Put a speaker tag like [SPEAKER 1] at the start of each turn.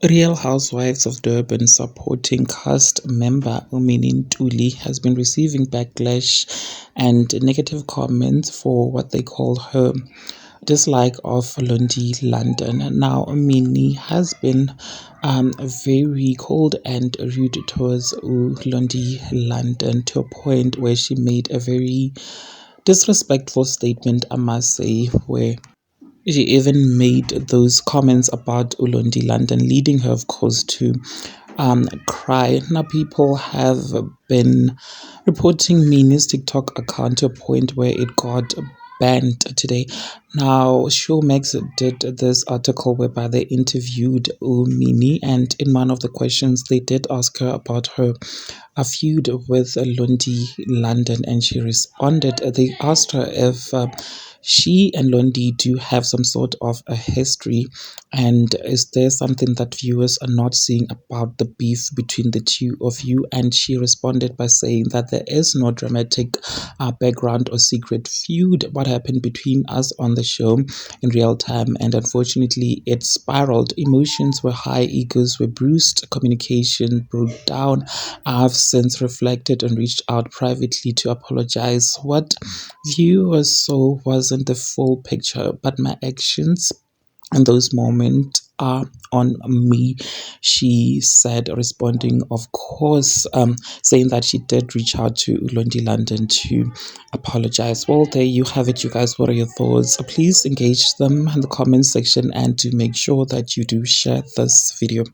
[SPEAKER 1] Real Housewives of Durban supporting cast member Umini Ntuli has been receiving backlash and negative comments for what they call her dislike of Londi London. Now, Umini has been very cold and rude towards Londi London to a point where she made a very disrespectful statement, I must say, where she even made those comments about Ulondi London, leading her, of course, to cry. Now, people have been reporting Mini's TikTok account to a point where it got banned today. Now, Showmax did this article whereby they interviewed Mini, and in one of the questions, they did ask her about her a feud with Londi London, and she responded. They asked her if she and Londi do have some sort of a history, and is there something that viewers are not seeing about the beef between the two of you? And she responded by saying that there is no dramatic background or secret feud. What happened between us on the show in real time, and unfortunately, it spiraled. Emotions were high, egos were bruised, communication broke down. I've since reflected and reached out privately to apologize. What viewers saw wasn't the full picture, but my actions in those moments are on me, she said, responding, of course, saying that she did reach out to Ulondi London to apologize. Well, there you have it, you guys. What are your thoughts? Please engage them in the comment section and to make sure that you do share this video.